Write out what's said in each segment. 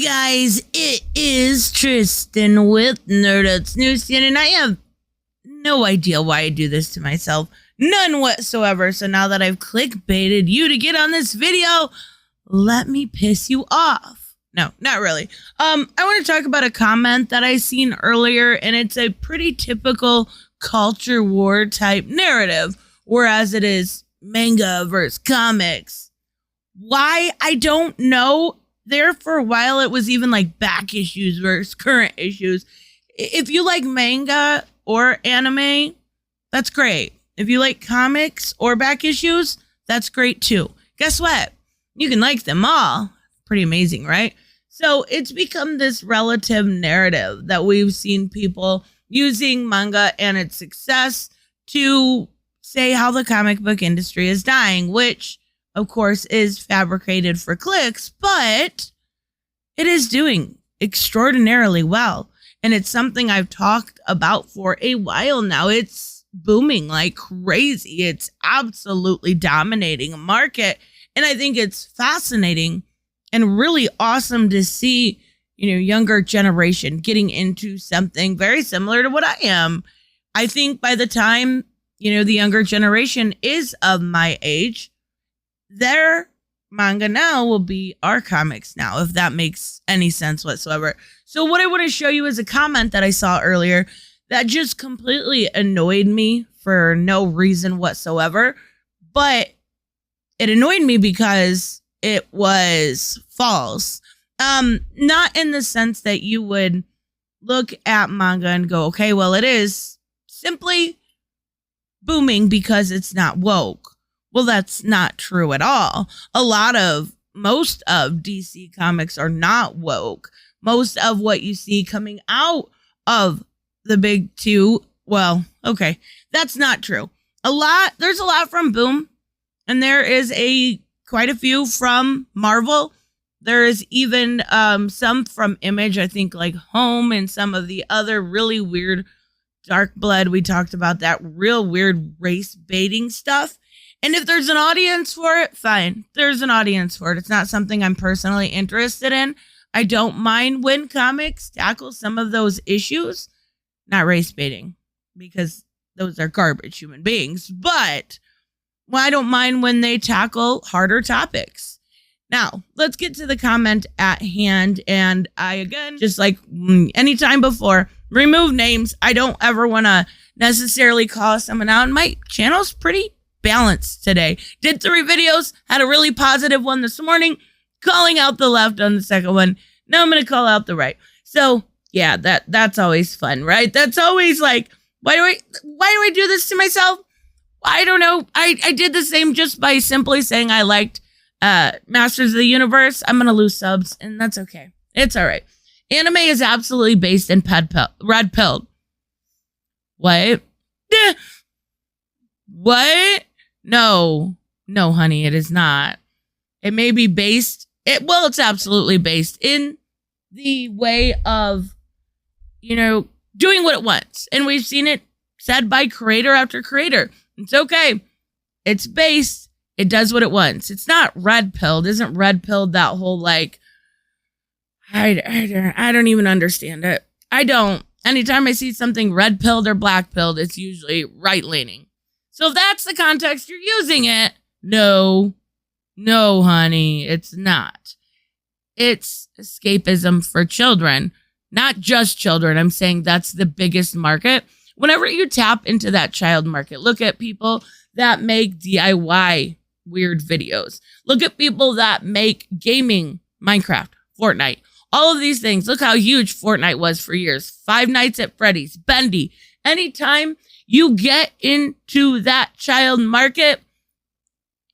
guys, it is Tristan with Nerdouts Newsstand, and I have no idea why I do this to myself. None whatsoever. So now that I've clickbaited you to get on this video, let me piss you off. No, not really. I want to talk about a comment that I seen earlier, and it's a pretty typical culture war type narrative, whereas it is manga versus comics. Why? I don't know. There for a while, it was even like back issues versus current issues. If you like manga or anime, that's great. If you like comics or back issues, that's great too. Guess what? You can like them all. Pretty amazing, right? So it's become this relative narrative that we've seen people using manga and its success to say how the comic book industry is dying, which of course is fabricated for clicks, but it is doing extraordinarily well. And it's something I've talked about for a while now. It's booming like crazy. It's absolutely dominating a market. And I think it's fascinating and really awesome to see, younger generation getting into something very similar to what I am. I think by the time, the younger generation is of my age, their manga now will be our comics now, if that makes any sense whatsoever. So what I want to show you is a comment that I saw earlier that just completely annoyed me for no reason whatsoever. But it annoyed me because it was false. Not in the sense that you would look at manga and go, okay, well, it is simply booming because it's not woke. Well, that's not true at all. Most of DC comics are not woke. Most of what you see coming out of the big two, well, okay, that's not true. There's a lot from Boom, and there is quite a few from Marvel. There is even some from Image, I think, like Home, and some of the other really weird Dark Blood. We talked about that real weird race baiting stuff. And if there's an audience for it, fine. There's an audience for it. It's not something I'm personally interested in. I don't mind when comics tackle some of those issues. Not race baiting, because those are garbage human beings. But I don't mind when they tackle harder topics. Now, let's get to the comment at hand. And I, again, just like anytime before, remove names. I don't ever want to necessarily call someone out. And my channel's pretty balanced today. Did 3 videos, had a really positive one this morning, calling out the left on the second one. Now I'm going to call out the right. So yeah, that's always fun, right? That's always like, why do I do this to myself? I don't know. I did the same just by simply saying I liked Masters of the Universe. I'm going to lose subs, and that's okay. It's all right. Anime is absolutely based in red pilled. What? What? No, honey, it is not. It may be based. It's absolutely based in the way of, doing what it wants. And we've seen it said by creator after creator. It's okay. It's based. It does what it wants. It's not red pilled. Isn't red pilled that whole like, I don't even understand it. I don't. Anytime I see something red pilled or black pilled, it's usually right leaning. So if that's the context you're using it, no, honey, it's not. It's escapism for children, not just children. I'm saying that's the biggest market. Whenever you tap into that child market, look at people that make DIY weird videos. Look at people that make gaming, Minecraft, Fortnite, all of these things. Look how huge Fortnite was for years. Five Nights at Freddy's, Bendy. Anytime you get into that child market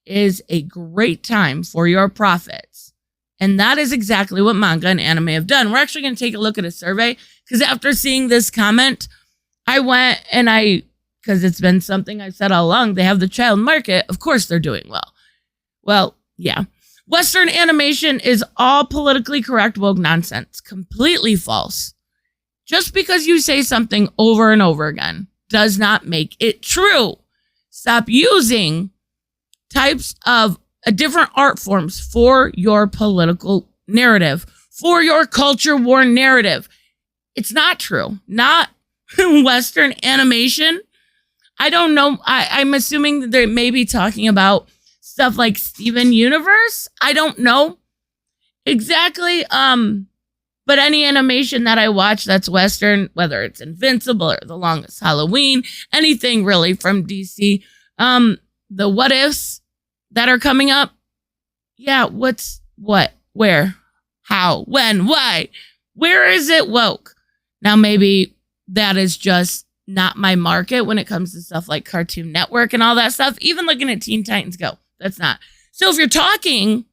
is a great time for your profits. And that is exactly what manga and anime have done. We're actually going to take a look at a survey because after seeing this comment, I went and because it's been something I've said all along, they have the child market. Of course they're doing well. Well, yeah. Western animation is all politically correct woke nonsense. Completely false. Just because you say something over and over again does not make it true. Stop using types of different art forms for your political narrative, for your culture war narrative. It's not true. Not Western animation. I don't know. I'm assuming that they may be talking about stuff like Steven Universe. I don't know exactly. But any animation that I watch that's Western, whether it's Invincible or The Longest Halloween, anything really from DC, the what ifs that are coming up. Yeah, what's what, where, how, when, why, where is it woke? Now, maybe that is just not my market when it comes to stuff like Cartoon Network and all that stuff. Even looking at Teen Titans Go, that's not. So if you're talking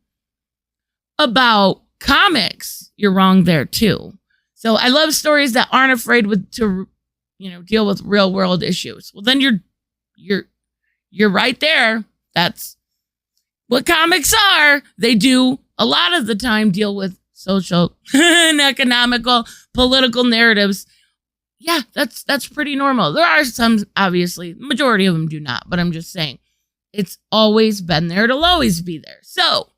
about comics, you're wrong there too. So I love stories that aren't afraid to deal with real world issues. Well, then you're right there. That's what comics are. They do a lot of the time deal with social and economical, political narratives. Yeah, that's pretty normal. There are some, obviously, majority of them do not, but I'm just saying it's always been there. It'll always be there. So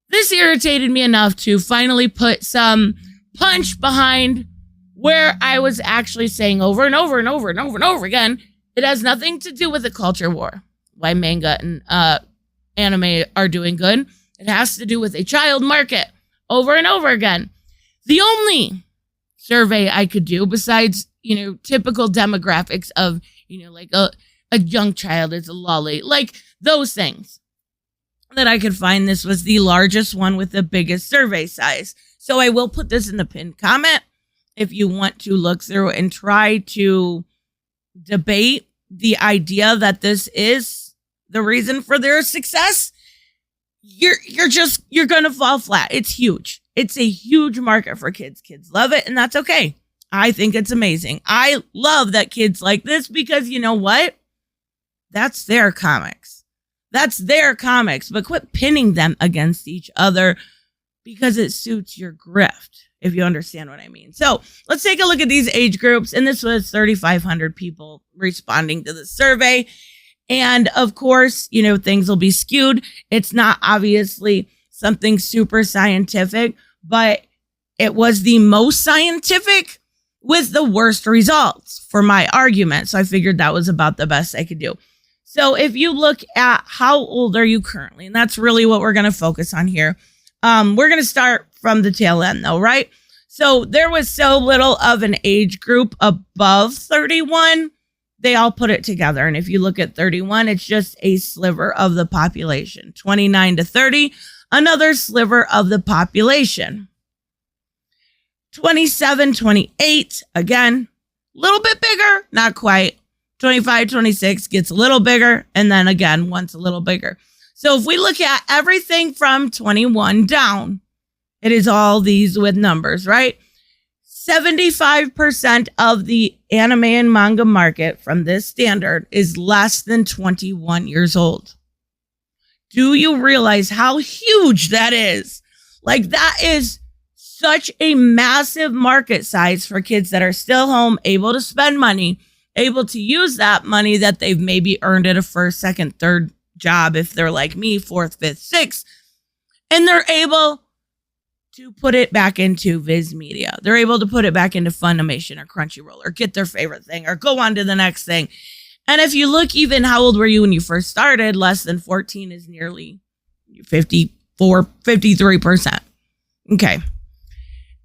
this irritated me enough to finally put some punch behind where I was actually saying over and over and over and over and over again, it has nothing to do with the culture war. Why manga and anime are doing good. It has to do with a child market over and over again. The only survey I could do besides, typical demographics of, like a young child is a lolly, like those things that I could find. This was the largest one with the biggest survey size. So I will put this in the pinned comment if you want to look through and try to debate the idea that this is the reason for their success. You're going to fall flat. It's huge. It's a huge market for kids. Kids love it, and that's okay. I think it's amazing. I love that kids like this because you know what? That's their comics. That's their comics, but quit pinning them against each other because it suits your grift, if you understand what I mean. So let's take a look at these age groups. And this was 3,500 people responding to the survey. And of course, things will be skewed. It's not obviously something super scientific, but it was the most scientific with the worst results for my argument. So I figured that was about the best I could do. So if you look at how old are you currently, and that's really what we're going to focus on here. We're going to start from the tail end though, right? So there was so little of an age group above 31. They all put it together. And if you look at 31, it's just a sliver of the population. 29 to 30, another sliver of the population. 27, 28, again, a little bit bigger, not quite. 25, 26 gets a little bigger, and then again, once a little bigger. So if we look at everything from 21 down, it is all these with numbers, right? 75% of the anime and manga market from this standard is less than 21 years old. Do you realize how huge that is? Like, that is such a massive market size for kids that are still home, able to spend money, able to use that money that they've maybe earned at a first, second, third job if they're like me, fourth, fifth, sixth, and they're able to put it back into Viz Media. They're able to put it back into Funimation or Crunchyroll or get their favorite thing or go on to the next thing. And if you look, even how old were you when you first started? Less than 14 is nearly 53%. Okay.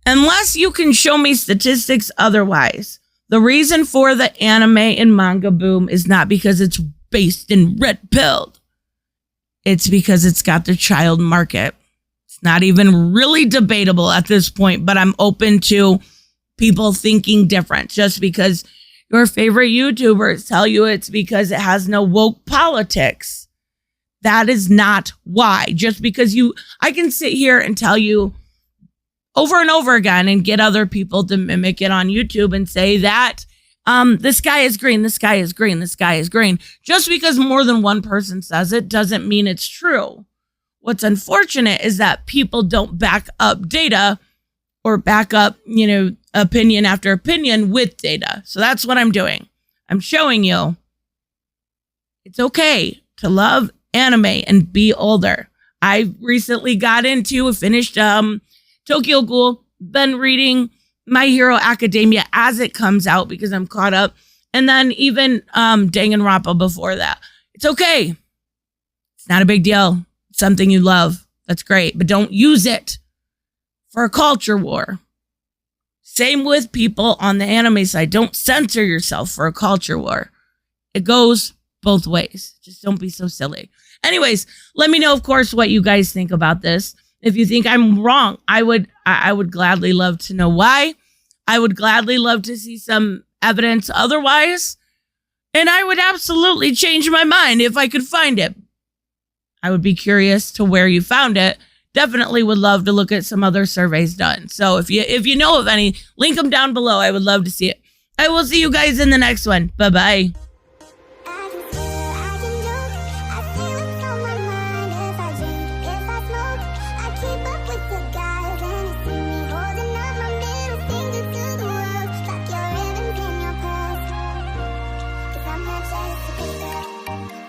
Unless you can show me statistics otherwise, the reason for the anime and manga boom is not because it's based in red pill. It's because it's got the child market. It's not even really debatable at this point, but I'm open to people thinking different. Just because your favorite YouTubers tell you it's because it has no woke politics. That is not why. Just because I can sit here and tell you over and over again and get other people to mimic it on YouTube and say that the sky is green, the sky is green, the sky is green. Just because more than one person says it doesn't mean it's true. What's unfortunate is that people don't back up data or back up, opinion after opinion with data. So that's what I'm doing. I'm showing you it's okay to love anime and be older. I recently finished Tokyo Ghoul, been reading My Hero Academia as it comes out because I'm caught up. And then even Danganronpa before that. It's okay. It's not a big deal. It's something you love. That's great. But don't use it for a culture war. Same with people on the anime side. Don't censor yourself for a culture war. It goes both ways. Just don't be so silly. Anyways, let me know, of course, what you guys think about this. If you think I'm wrong, I would gladly love to know why. I would gladly love to see some evidence otherwise. And I would absolutely change my mind if I could find it. I would be curious to where you found it. Definitely would love to look at some other surveys done. So if you know of any, link them down below. I would love to see it. I will see you guys in the next one. Bye-bye. I'm not just a